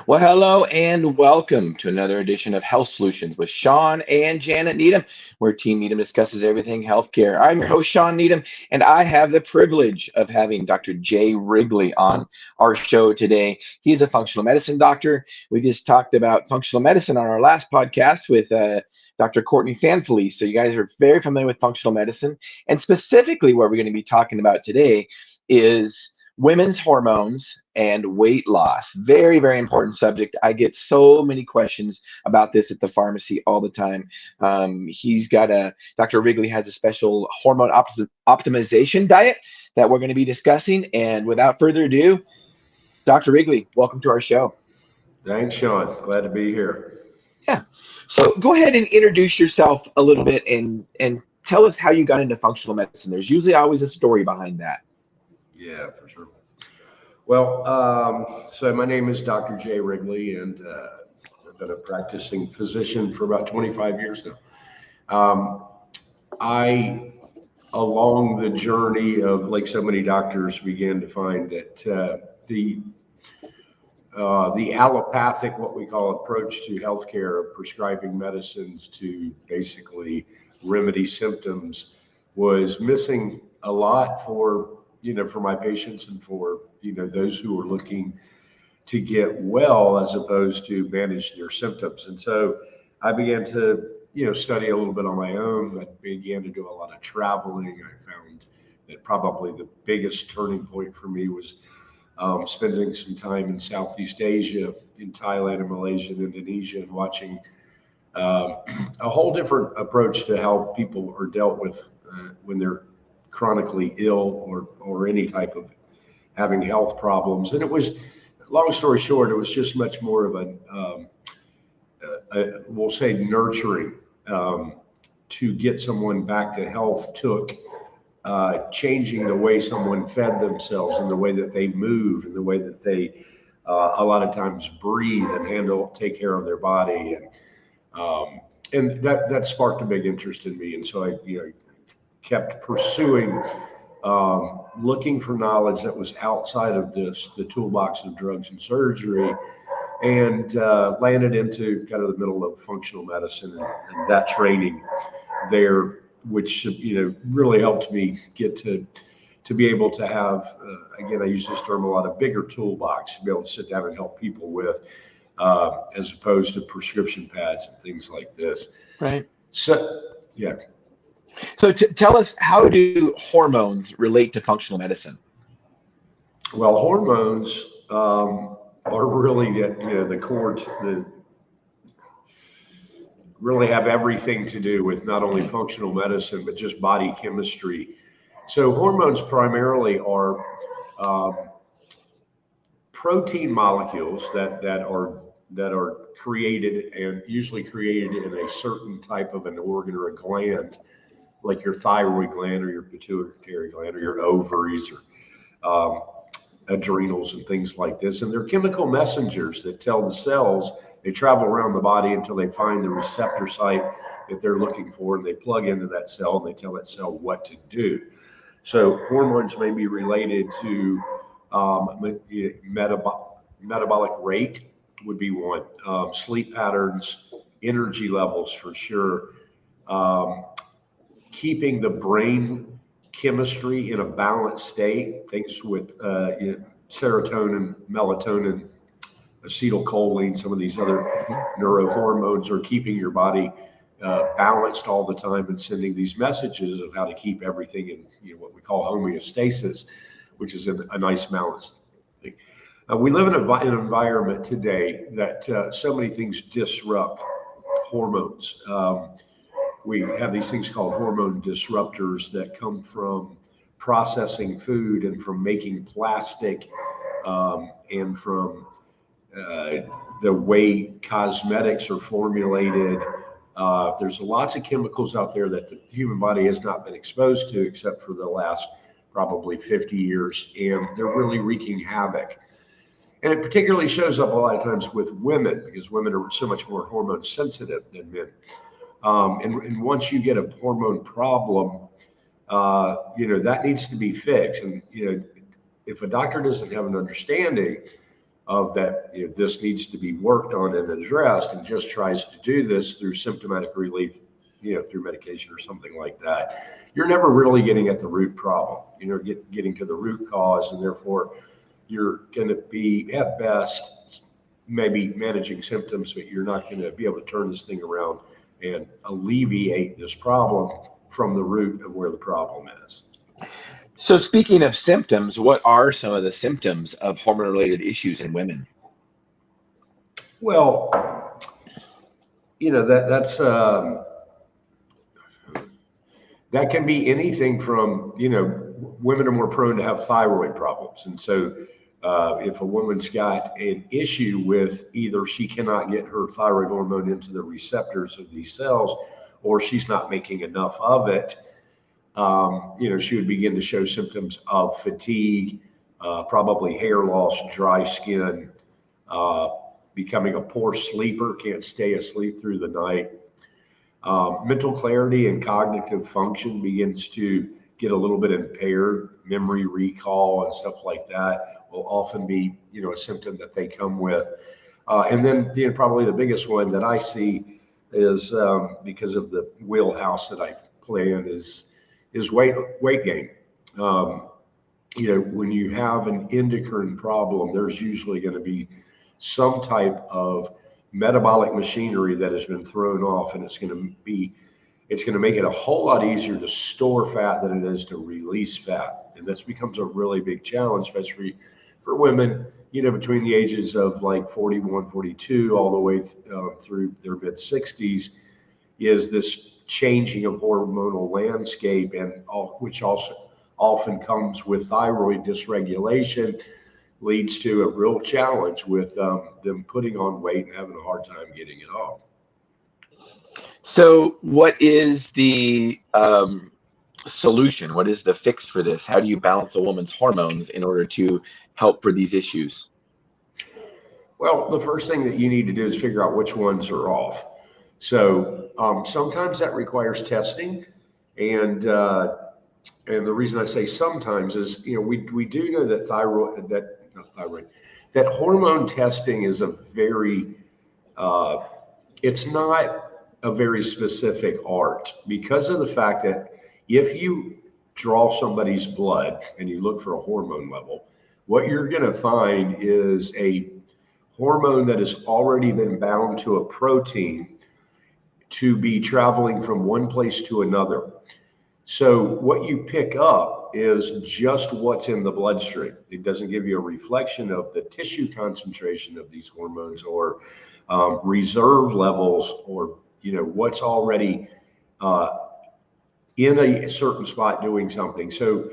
Well, hello and welcome to another edition of Health Solutions with Shawn and Janet Needham, where Team Needham discusses everything healthcare. I'm your host, Shawn Needham, and I have the privilege of having Dr. Jay Wrigley on our show today. He's a functional medicine doctor. We just talked about functional medicine on our last podcast with Dr. Courtney Sanfelice. So you guys are very familiar with functional medicine. And specifically, what we're going to be talking about today is women's hormones and weight loss. Very, very important subject. I get so many questions about this at the pharmacy all the time. Dr. Wrigley has a special hormone optimization diet that we're going to be discussing. And without further ado, Dr. Wrigley, welcome to our show. Thanks, Shawn. Glad to be here. Yeah. So go ahead and introduce yourself a little bit and tell us how you got into functional medicine. There's usually always a story behind that. Yeah, for sure. Well, so my name is Dr. Jay Wrigley, and I've been a practicing physician for about 25 years now. Along the journey of, like so many doctors, began to find that the allopathic, what we call approach to healthcare, prescribing medicines to basically remedy symptoms, was missing a lot for my patients and for, those who were looking to get well as opposed to manage their symptoms. And so I began to, study a little bit on my own. I began to do a lot of traveling. I found that probably the biggest turning point for me was spending some time in Southeast Asia, in Thailand and Malaysia and Indonesia, and watching a whole different approach to how people are dealt with when they're chronically ill or any type of having health problems. And it was, long story short, it was just much more of we'll say nurturing. To get someone back to health took changing the way someone fed themselves and the way that they move and the way that they a lot of times breathe and take care of their body. And that sparked a big interest in me. And so I kept pursuing, looking for knowledge that was outside of the toolbox of drugs and surgery, and landed into kind of the middle of functional medicine and that training there, which really helped me get to be able to have, again, I use this term a lot, a bigger toolbox to be able to sit down and help people with, as opposed to prescription pads and things like this. Right. So, yeah. So tell us, how do hormones relate to functional medicine? Well, hormones are really the core, really have everything to do with not only functional medicine, but just body chemistry. So hormones primarily are protein molecules that are created, and usually created in a certain type of an organ or a gland, like your thyroid gland or your pituitary gland or your ovaries or adrenals and things like this. And they're chemical messengers that tell the cells, they travel around the body until they find the receptor site that they're looking for, and they plug into that cell and they tell that cell what to do. So hormones may be related to metabolic rate would be one, sleep patterns, energy levels for sure, keeping the brain chemistry in a balanced state, things with serotonin, melatonin, acetylcholine, some of these other neurohormones are keeping your body balanced all the time and sending these messages of how to keep everything in what we call homeostasis, which is a nice balanced thing. We live in an environment today that so many things disrupt hormones. We have these things called hormone disruptors that come from processing food and from making plastic, and from the way cosmetics are formulated. There's lots of chemicals out there that the human body has not been exposed to except for the last probably 50 years, and they're really wreaking havoc. And it particularly shows up a lot of times with women, because women are so much more hormone sensitive than men. And once you get a hormone problem, that needs to be fixed. And, if a doctor doesn't have an understanding, of that, this needs to be worked on and addressed, and just tries to do this through symptomatic relief, through medication or something like that, you're never really getting at the root problem. Getting to the root cause, and therefore you're going to be at best maybe managing symptoms, but you're not going to be able to turn this thing around and alleviate this problem from the root of where the problem is. So speaking of symptoms, what are some of the symptoms of hormone-related issues in women? Well, that can be anything from, women are more prone to have thyroid problems. And so if a woman's got an issue with either she cannot get her thyroid hormone into the receptors of these cells, or she's not making enough of it, she would begin to show symptoms of fatigue, probably hair loss, dry skin, becoming a poor sleeper, can't stay asleep through the night. Mental clarity and cognitive function begins to get a little bit impaired. Memory recall and stuff like that will often be, a symptom that they come with. And then, probably the biggest one that I see is because of the wheelhouse that I play in is weight gain. When you have an endocrine problem, there's usually going to be some type of metabolic machinery that has been thrown off, and it's going to make it a whole lot easier to store fat than it is to release fat. And this becomes a really big challenge, especially for women, between the ages of like 41, 42, all the way through their mid 60s, is this changing of hormonal landscape, and which also often comes with thyroid dysregulation, leads to a real challenge with them putting on weight and having a hard time getting it off. So what is the solution? What is the fix for this? How do you balance a woman's hormones in order to help for these issues? Well, the first thing that you need to do is figure out which ones are off. So sometimes that requires testing, and the reason I say sometimes is, we do know that that hormone testing is it's not a very specific art, because of the fact that if you draw somebody's blood and you look for a hormone level, what you're going to find is a hormone that has already been bound to a protein to be traveling from one place to another. So what you pick up is just what's in the bloodstream. It doesn't give you a reflection of the tissue concentration of these hormones, or reserve levels, or what's already in a certain spot doing something. So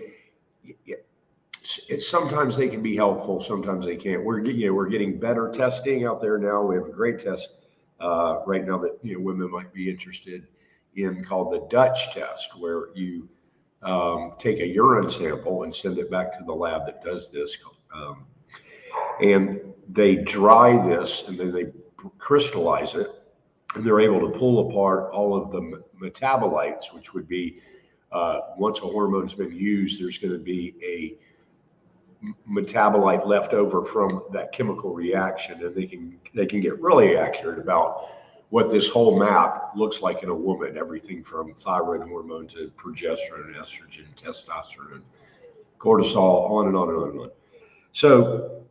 sometimes they can be helpful, sometimes they can't. We're getting better testing out there now. We have a great test right now that women might be interested in, called the Dutch test, where you take a urine sample and send it back to the lab that does this, and they dry this, and then they crystallize it, and they're able to pull apart all of the metabolites, which would be once a hormone's been used, there's going to be a metabolite left over from that chemical reaction, and they can get really accurate about what this whole map looks like in a woman, everything from thyroid hormone to progesterone, estrogen, testosterone, cortisol, on and on and on and on. So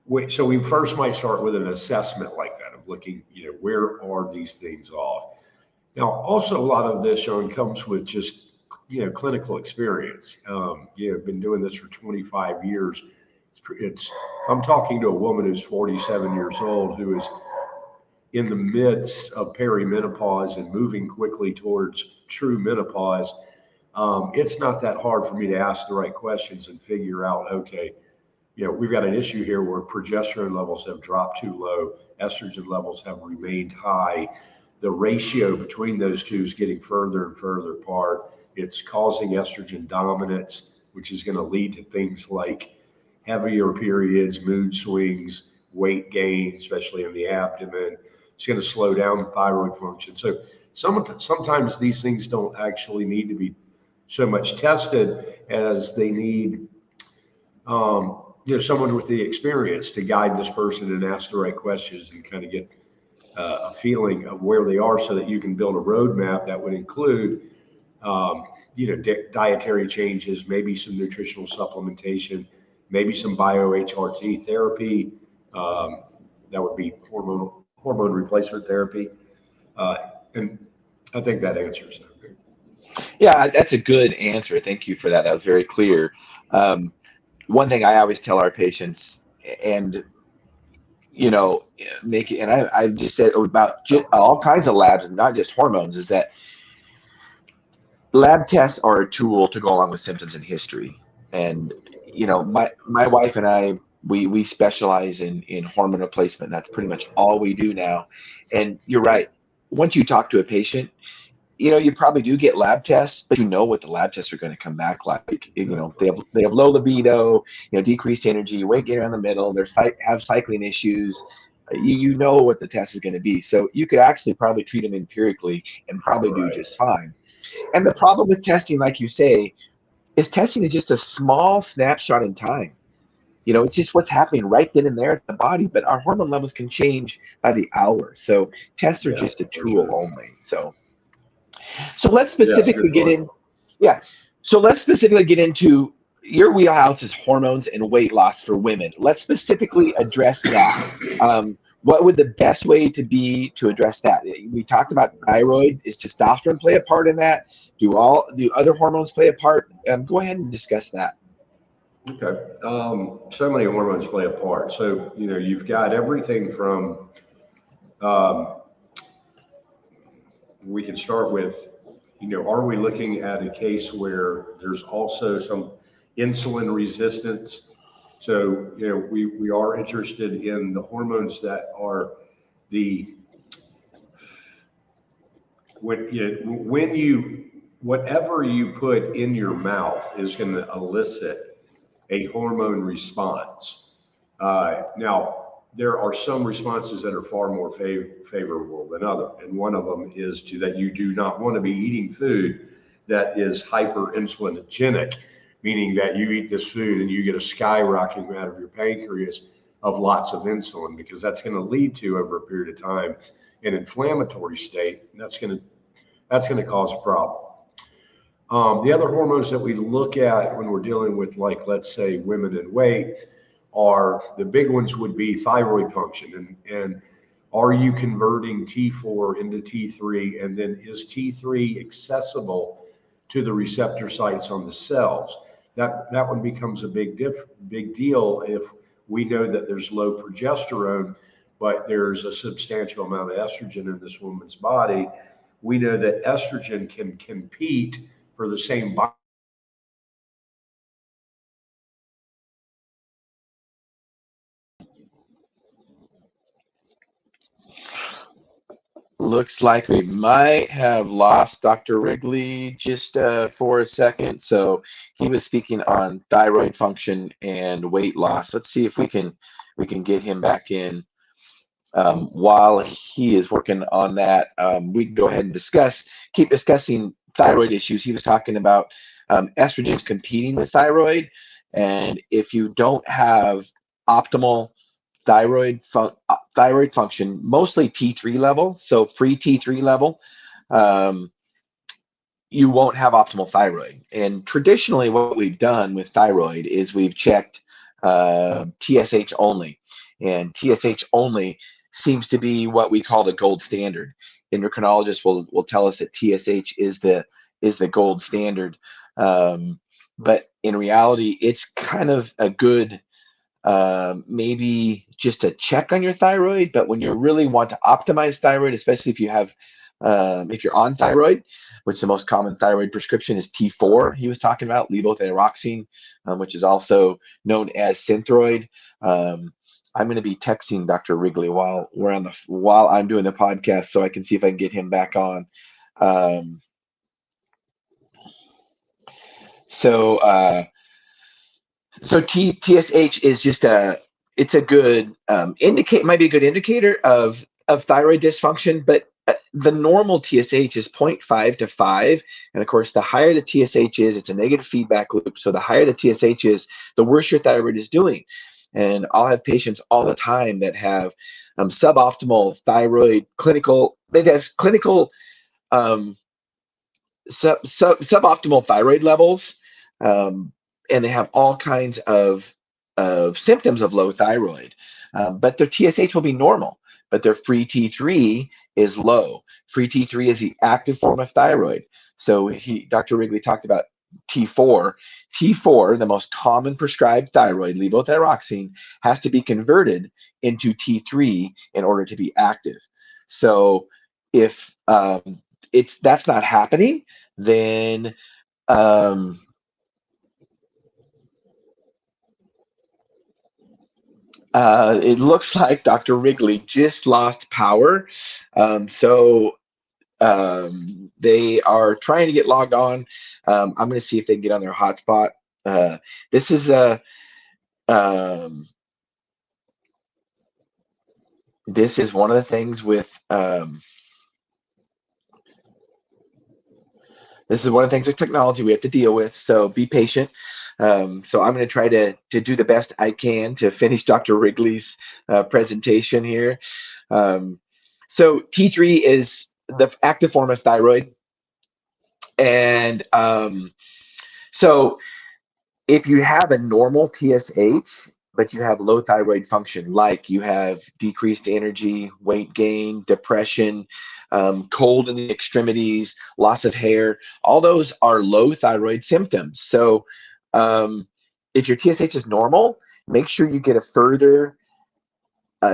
we first might start with an assessment like that, of looking, where are these things off? Now, also a lot of this, Shawn, comes with just, clinical experience. I've been doing this for 25 years. I'm talking to a woman who's 47 years old, who is in the midst of perimenopause and moving quickly towards true menopause. It's not that hard for me to ask the right questions and figure out, okay, we've got an issue here where progesterone levels have dropped too low, estrogen levels have remained high. The ratio between those two is getting further and further apart. It's causing estrogen dominance, which is going to lead to things like heavier periods, mood swings, weight gain, especially in the abdomen. It's going to slow down thyroid function. So sometimes these things don't actually need to be so much tested as they need someone with the experience to guide this person and ask the right questions and kind of get a feeling of where they are, so that you can build a roadmap that would include, dietary changes, maybe some nutritional supplementation, maybe some bio-HRT therapy. That would be hormone replacement therapy. And I think that answers that. Yeah, that's a good answer. Thank you for that. That was very clear. One thing I always tell our patients, and make it, and I just said about all kinds of labs, and not just hormones, is that lab tests are a tool to go along with symptoms and history. And my wife and I, we specialize in hormone replacement. That's pretty much all we do now. And you're right. Once you talk to a patient, you probably do get lab tests, but what the lab tests are going to come back like. They have low libido, decreased energy, weight gain around the middle. Have cycling issues. You know what the test is going to be. So you could actually probably treat them empirically and probably do just fine. And the problem with testing, like you say, is testing is just a small snapshot in time. It's just what's happening right then and there at the body, but our hormone levels can change by the hour. So tests are just a tool only. So let's specifically get in. Yeah. So let's specifically get into your wheelhouse is hormones and weight loss for women. Let's specifically address that. What would the best way to address that? We talked about thyroid. Is testosterone play a part in that? Do other hormones play a part? Go ahead and discuss that. Okay. So many hormones play a part. So, you've got everything from, we can start with, are we looking at a case where there's also some insulin resistance? So, we are interested in the hormones that are whatever you put in your mouth is going to elicit a hormone response. Now, there are some responses that are far more favorable than others. And one of them is that you do not want to be eating food that is hyperinsulinogenic, meaning that you eat this food and you get a skyrocketing out of your pancreas of lots of insulin, because that's going to lead to, over a period of time, an inflammatory state. And that's going to cause a problem. The other hormones that we look at when we're dealing with, like, let's say, women and weight, are the big ones would be thyroid function. And are you converting T4 into T3? And then is T3 accessible to the receptor sites on the cells? That one becomes a big deal if we know that there's low progesterone, but there's a substantial amount of estrogen in this woman's body. We know that estrogen can compete for the same body. Looks like we might have lost Dr. Wrigley just for a second. So he was speaking on thyroid function and weight loss. Let's see if we can get him back in. While he is working on that, we can go ahead and keep discussing thyroid issues. He was talking about estrogens competing with thyroid, and if you don't have optimal thyroid function, mostly T3 level, so free T3 level, you won't have optimal thyroid. And traditionally, what we've done with thyroid is we've checked TSH only, and TSH only seems to be what we call the gold standard. Endocrinologists will tell us that TSH is the gold standard, but in reality, it's kind of a good maybe just a check on your thyroid. But when you really want to optimize thyroid, especially if you're on thyroid, which the most common thyroid prescription is T4, he was talking about levothyroxine, which is also known as Synthroid. I'm going to be texting Dr. Wrigley while I'm doing the podcast, so I can see if I can get him back on. So TSH is just it's a good might be a good indicator of thyroid dysfunction, but the normal TSH is 0.5 to 5. And of course, the higher the TSH is, it's a negative feedback loop. So the higher the TSH is, the worse your thyroid is doing. And I'll have patients all the time that have suboptimal thyroid they have clinical suboptimal thyroid levels, and they have all kinds of symptoms of low thyroid, but their TSH will be normal, but their free T3 is low. Free T3 is the active form of thyroid. So Dr. Wrigley talked about T4. T4, the most common prescribed thyroid, levothyroxine, has to be converted into T3 in order to be active. So if that's not happening, then it looks like Dr. Wrigley just lost power. So they are trying to get logged on. I'm going to see if they can get on their hotspot. This is this is one of the things with technology we have to deal with. So be patient. So I'm going to try to do the best I can to finish Dr. Wrigley's presentation here. So T3 is the active form of thyroid. And so if you have a normal TSH, but you have low thyroid function, like you have decreased energy, weight gain, depression, cold in the extremities, loss of hair, all those are low thyroid symptoms. So if your TSH is normal, make sure you get a further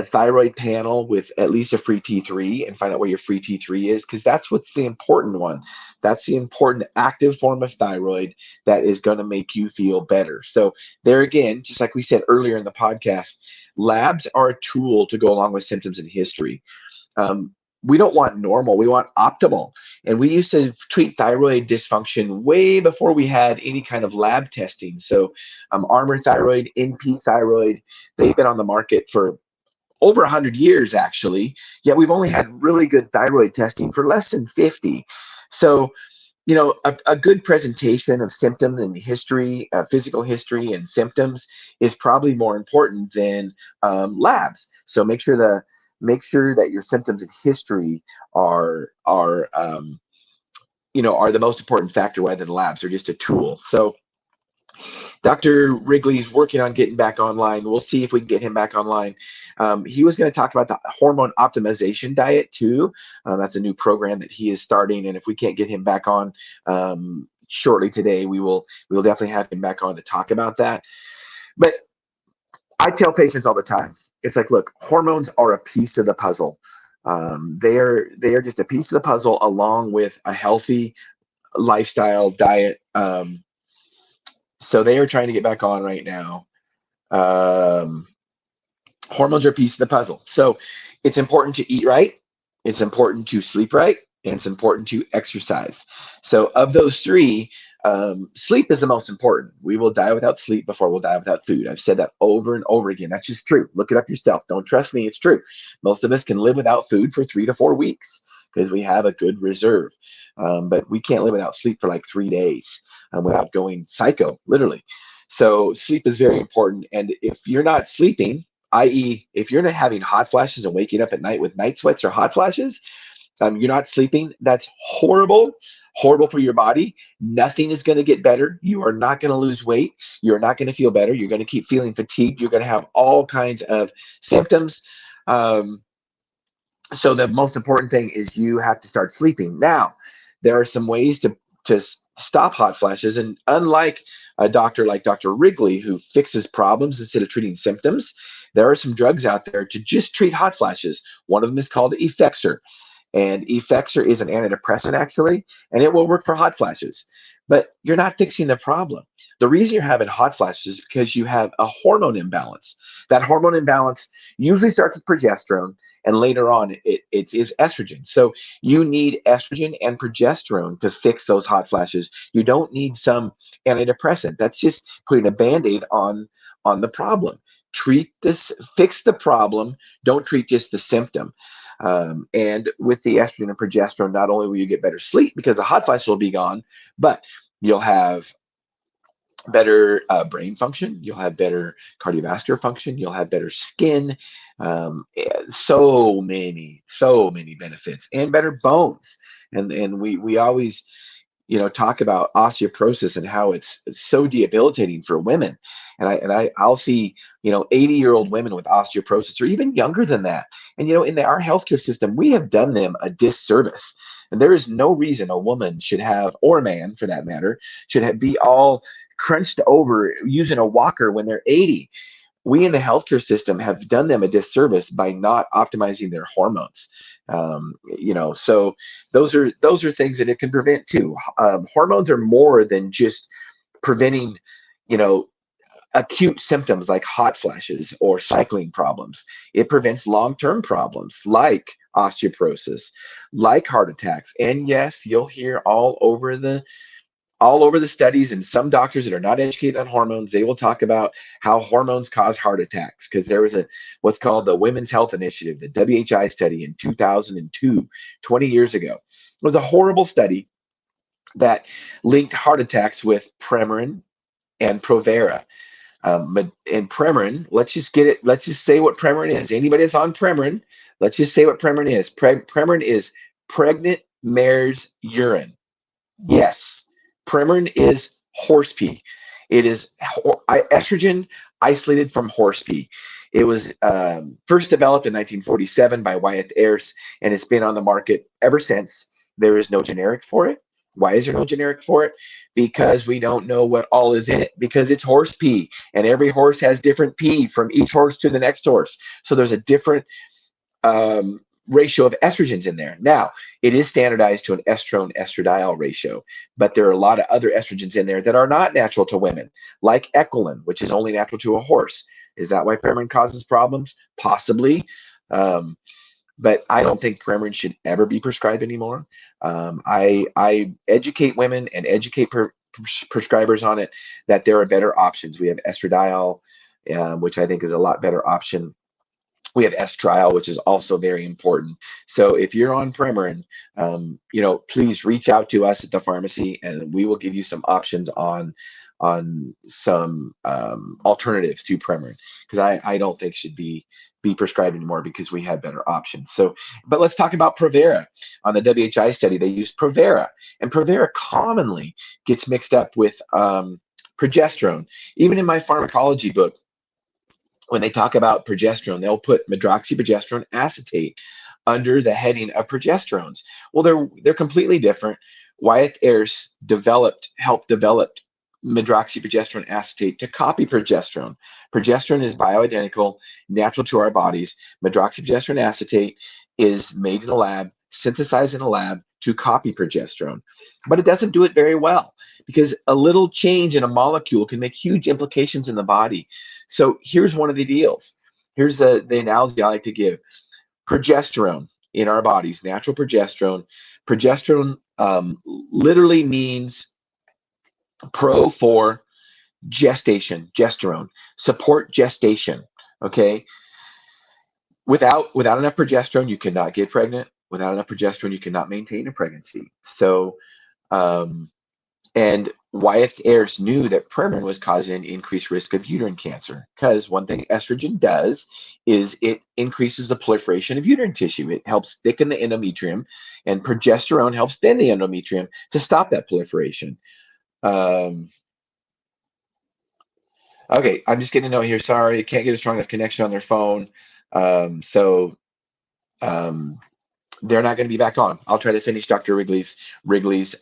thyroid panel with at least a free T3 and find out where your free T3 is, because that's what's the important one. That's the important active form of thyroid that is going to make you feel better. So there again, just like we said earlier in the podcast, labs are a tool to go along with symptoms and history. We don't want normal, we want optimal. And we used to treat thyroid dysfunction way before we had any kind of lab testing. So Armour Thyroid, NP Thyroid, they've been on the market for over 100 years, actually, yet we've only had really good thyroid testing for less than 50. So, you know, a good presentation of symptoms and history, physical history and symptoms is probably more important than labs. So make sure that your symptoms and history are the most important factor, rather than labs. They're just a tool. So Dr. Wrigley's working on getting back online. We'll see if we can get him back online. He was going to talk about the hormone optimization diet too. That's a new program that he is starting. And if we can't get him back on shortly today, we will definitely have him back on to talk about that. But I tell patients all the time, it's like, look, hormones are a piece of the puzzle. They are just a piece of the puzzle, along with a healthy lifestyle diet. So they are trying to get back on right now. Hormones are a piece of the puzzle. So it's important to eat right. It's important to sleep right. And it's important to exercise. So of those three, sleep is the most important. We will die without sleep before we'll die without food. I've said that over and over again. That's just true. Look it up yourself. Don't trust me. It's true. Most of us can live without food for 3 to 4 weeks because we have a good reserve. But we can't live without sleep for like 3 days without going psycho, literally. So sleep is very important. And if you're not sleeping, i.e., if you're not having hot flashes and waking up at night with night sweats or hot flashes, you're not sleeping, that's horrible for your body. Nothing is going to get better. You are not going to lose weight. You're not going to feel better. You're going to keep feeling fatigued. You're going to have all kinds of symptoms. So the most important thing is you have to start sleeping. Now, there are some ways to stop hot flashes. And unlike a doctor like Dr. Wrigley, who fixes problems instead of treating symptoms, there are some drugs out there to just treat hot flashes. One of them is called Effexor. And Effexor is an antidepressant, actually, and it will work for hot flashes. But you're not fixing the problem. The reason you're having hot flashes is because you have a hormone imbalance. That hormone imbalance usually starts with progesterone, and later on it is estrogen. So you need estrogen and progesterone to fix those hot flashes. You don't need some antidepressant. That's just putting a Band-Aid on the problem. Fix the problem. Don't treat just the symptom. And with the estrogen and progesterone, not only will you get better sleep because the hot flashes will be gone, but you'll have better brain function, you'll have better cardiovascular function, you'll have better skin, so many benefits, and better bones. And we always, talk about osteoporosis and how it's so debilitating for women. And I'll see, 80-year-old women with osteoporosis or even younger than that. And, in our healthcare system, we have done them a disservice. And there is no reason a woman should have, or a man for that matter, be all crunched over using a walker when they're 80. We in the healthcare system have done them a disservice by not optimizing their hormones. So those are things that it can prevent too. Hormones are more than just preventing, acute symptoms like hot flashes or cycling problems. It prevents long-term problems like osteoporosis, like heart attacks. And yes, you'll hear all over the studies, and some doctors that are not educated on hormones, they will talk about how hormones cause heart attacks, because there was what's called the Women's Health Initiative, the WHI study in 2002, 20 years ago. It was a horrible study that linked heart attacks with Premarin and Provera. And Premarin, let's just say what Premarin is. Anybody that's on Premarin, let's just say what Premarin is. Premarin is pregnant mare's urine. Yes, Premarin is horse pee. It is estrogen isolated from horse pee. It was first developed in 1947 by Wyatt Ayers, and it's been on the market ever since. There is no generic for it. Why is there no generic for it? Because we don't know what all is in it, because it's horse pee, and every horse has different pee from each horse to the next horse. So there's a different ratio of estrogens in there. Now, it is standardized to an estrone-estradiol ratio, but there are a lot of other estrogens in there that are not natural to women, like equilin, which is only natural to a horse. Is that why Premarin causes problems? Possibly. But I don't think Premarin should ever be prescribed anymore. I educate women and educate prescribers on it, that there are better options. We have estradiol, which I think is a lot better option. We have estriol, which is also very important. So if you're on Premarin, please reach out to us at the pharmacy, and we will give you some options on some alternatives to Premarin, because I don't think should be prescribed anymore, because we have better options. So, but let's talk about Provera. On the WHI study, they used Provera, and Provera commonly gets mixed up with progesterone. Even in my pharmacology book, when they talk about progesterone, they'll put medroxyprogesterone acetate under the heading of progesterones. Well, they're completely different. Wyatt Ayers helped develop medroxyprogesterone acetate to copy progesterone. Progesterone is bioidentical, natural to our bodies. Medroxyprogesterone acetate is made in a lab, synthesized in a lab to copy progesterone. But it doesn't do it very well, because a little change in a molecule can make huge implications in the body. So here's one of the deals. Here's the analogy I like to give. Progesterone in our bodies, natural progesterone. Progesterone literally means pro for gestation, gesterone, support gestation. Okay. Without enough progesterone, you cannot get pregnant. Without enough progesterone, you cannot maintain a pregnancy. So, and Wyatt Ayers knew that Premarin was causing an increased risk of uterine cancer, because one thing estrogen does is it increases the proliferation of uterine tissue. It helps thicken the endometrium, and progesterone helps thin the endometrium to stop that proliferation. Okay, I'm just getting a note here. Sorry, can't get a strong enough connection on their phone. So they're not going to be back on. I'll try to finish Dr. Wrigley's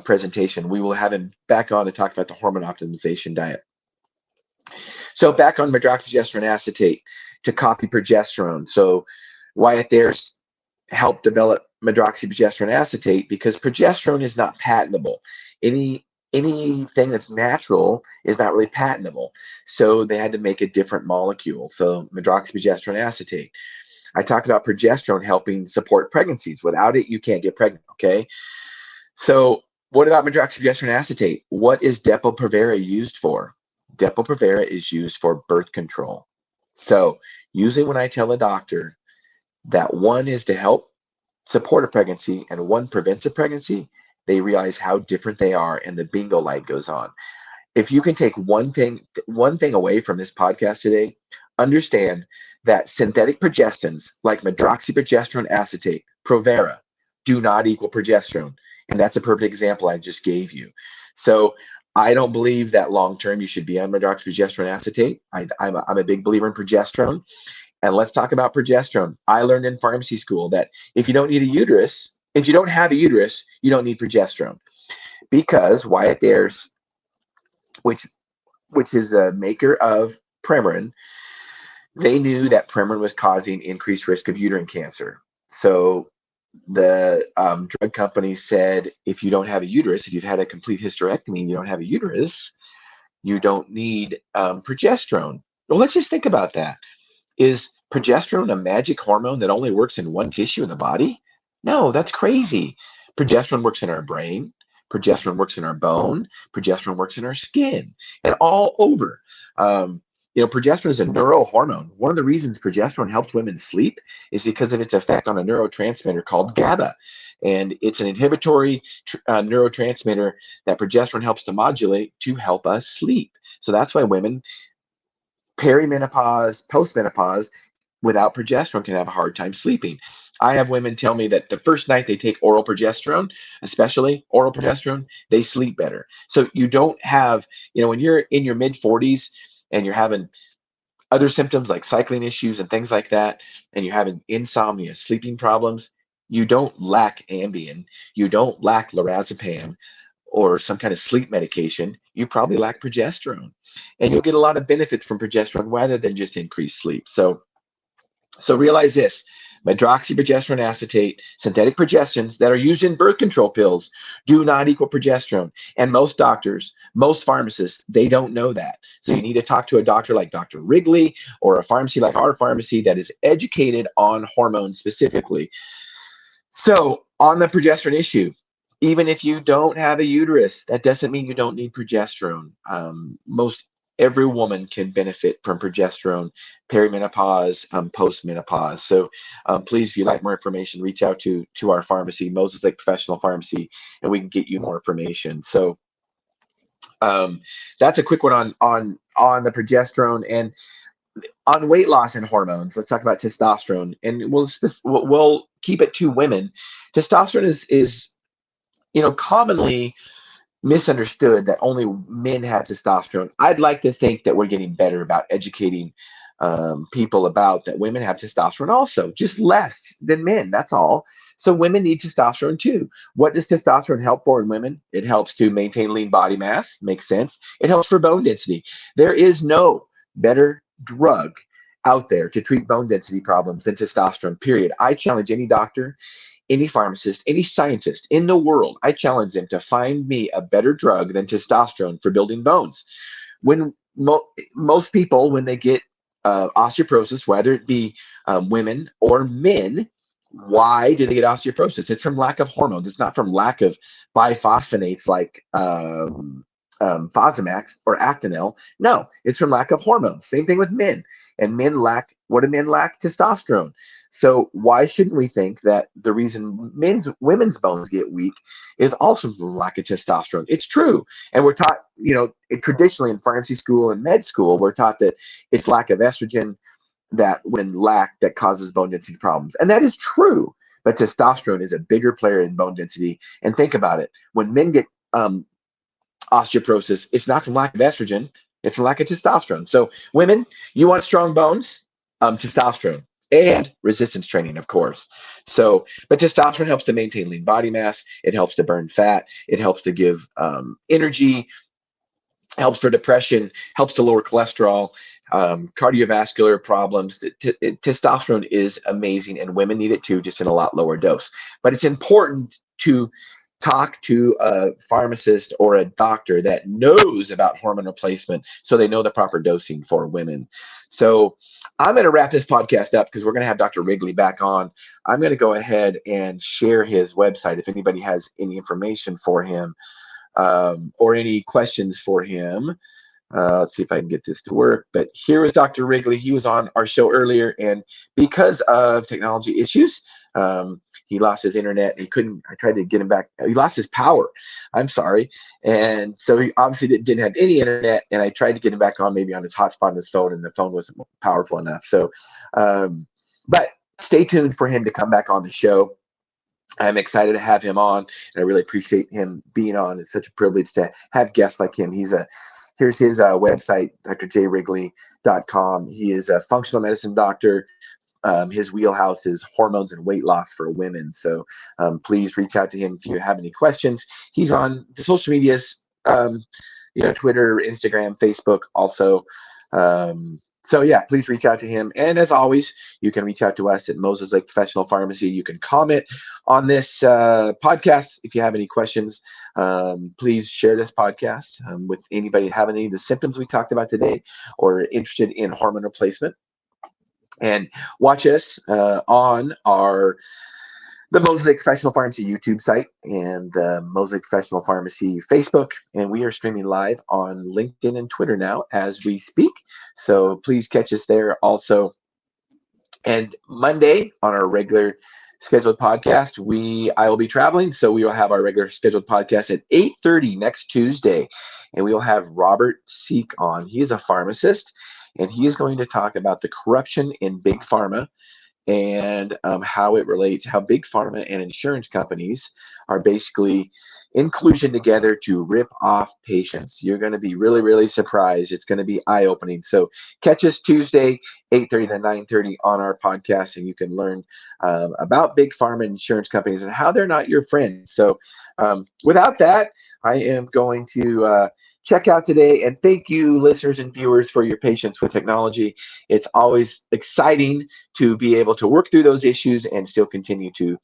presentation. We will have him back on to talk about the hormone optimization diet. So back on medroxyprogesterone acetate to copy progesterone. So Wyatt Ayers helped develop medroxyprogesterone acetate because progesterone is not patentable. Anything that's natural is not really patentable. So they had to make a different molecule. So medroxyprogesterone acetate. I talked about progesterone helping support pregnancies. Without it, you can't get pregnant, okay? So what about medroxyprogesterone acetate? What is Depo-Provera used for? Depo-Provera is used for birth control. So usually when I tell a doctor, that one is to help support a pregnancy and one prevents a pregnancy, they realize how different they are, and the bingo light goes on. If you can take one thing away from this podcast today, understand that synthetic progestins like medroxyprogesterone acetate, Provera, do not equal progesterone. And that's a perfect example I just gave you. So I don't believe that long term you should be on medroxyprogesterone acetate. I'm a big believer in progesterone. And let's talk about progesterone. I learned in pharmacy school that if you don't need a uterus, if you don't have a uterus, you don't need progesterone. Because Wyatt Ayres, which is a maker of Premarin, they knew that Premarin was causing increased risk of uterine cancer. So the drug company said, if you don't have a uterus, if you've had a complete hysterectomy and you don't have a uterus, you don't need progesterone. Well, let's just think about that. Is progesterone a magic hormone that only works in one tissue in the body? No, that's crazy. Progesterone works in our brain. Progesterone works in our bone. Progesterone works in our skin and all over. Progesterone is a neurohormone. One of the reasons progesterone helps women sleep is because of its effect on a neurotransmitter called GABA. And it's an inhibitory neurotransmitter that progesterone helps to modulate to help us sleep. So that's why women perimenopause, postmenopause, without progesterone can have a hard time sleeping. I have women tell me that the first night they take oral progesterone, especially oral progesterone, they sleep better. So you don't have, when you're in your mid 40s and you're having other symptoms like cycling issues and things like that, and you're having insomnia, sleeping problems, you don't lack Ambien, you don't lack lorazepam or some kind of sleep medication, you probably lack progesterone. And you'll get a lot of benefits from progesterone rather than just increased sleep. So realize this: medroxyprogesterone acetate, synthetic progestins that are used in birth control pills do not equal progesterone. And most doctors, most pharmacists, they don't know that. So you need to talk to a doctor like Dr. Wrigley or a pharmacy like our pharmacy that is educated on hormones specifically. So on the progesterone issue, even if you don't have a uterus, that doesn't mean you don't need progesterone. Every woman can benefit from progesterone, perimenopause, postmenopause. So please, if you'd like more information, reach out to our pharmacy, Moses Lake Professional Pharmacy, and we can get you more information. So that's a quick one on the progesterone. And on weight loss and hormones, let's talk about testosterone, and we'll keep it to women. Testosterone is commonly misunderstood that only men have testosterone. I'd like to think that we're getting better about educating people about that women have testosterone also, just less than men. That's all. So women need testosterone too. What does testosterone help for in women? It helps to maintain lean body mass. Makes sense. It helps for bone density. There is no better drug out there to treat bone density problems than testosterone, period. I challenge any doctor, any pharmacist, any scientist in the world, I challenge them to find me a better drug than testosterone for building bones. When most people, when they get osteoporosis, whether it be women or men, why do they get osteoporosis? It's from lack of hormones. It's not from lack of biphosphonates like Fosamax or Actonel. No, it's from lack of hormones. Same thing with men. And what do men lack? Testosterone. So why shouldn't we think that the reason women's bones get weak is also from lack of testosterone? It's true. And we're taught, traditionally in pharmacy school and med school, we're taught that it's lack of estrogen that causes bone density problems. And that is true. But testosterone is a bigger player in bone density. And think about it. When men get osteoporosis, it's not from lack of estrogen, it's from lack of testosterone. So women, you want strong bones, testosterone and resistance training, of course. So, but testosterone helps to maintain lean body mass. It helps to burn fat. It helps to give energy, helps for depression, helps to lower cholesterol, cardiovascular problems. Testosterone is amazing, and women need it too, just in a lot lower dose. But it's important to talk to a pharmacist or a doctor that knows about hormone replacement so they know the proper dosing for women. So I'm going to wrap this podcast up because we're going to have Dr. Wrigley back on. I'm going to go ahead and share his website if anybody has any information for him or any questions for him. Let's see if I can get this to work. But here is Dr. Wrigley. He was on our show earlier, and because of technology issues, he lost his internet. He couldn't. I tried to get him back. He lost his power. I'm sorry, and so he obviously didn't have any internet. And I tried to get him back on, maybe on his hotspot on his phone, and the phone wasn't powerful enough. So, but stay tuned for him to come back on the show. I'm excited to have him on, and I really appreciate him being on. It's such a privilege to have guests like him. Here's his website, drjwrigley.com. He is a functional medicine doctor. His wheelhouse is hormones and weight loss for women. So please reach out to him if you have any questions. He's on the social medias, Twitter, Instagram, Facebook also. So yeah, please reach out to him. And as always, you can reach out to us at Moses Lake Professional Pharmacy. You can comment on this podcast if you have any questions. Please share this podcast with anybody having any of the symptoms we talked about today or interested in hormone replacement. And watch us on the Mosaic Professional Pharmacy YouTube site and the Mosaic Professional Pharmacy Facebook. And we are streaming live on LinkedIn and Twitter now as we speak. So please catch us there also. And Monday on our regular scheduled podcast, I will be traveling. So we will have our regular scheduled podcast at 8:30 next Tuesday. And we will have Robert Seek on. He is a pharmacist, and he is going to talk about the corruption in big pharma and how it relates, how big pharma and insurance companies are basically in collusion together to rip off patients. You're going to be really, really surprised. It's going to be eye-opening. So catch us Tuesday, 8:30 to 9:30 on our podcast, and you can learn about big pharma and insurance companies and how they're not your friends. So without that, I am going to check out today, and thank you, listeners and viewers, for your patience with technology. It's always exciting to be able to work through those issues and still continue to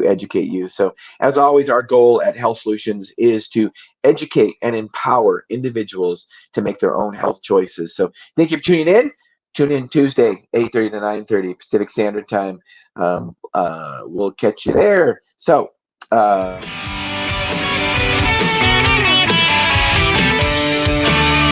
educate you. So as always, our goal at Health Solutions is to educate and empower individuals to make their own health choices. So thank you for tuning in. Tune in Tuesday, 8:30 to 9:30 Pacific Standard Time. We'll catch you there. So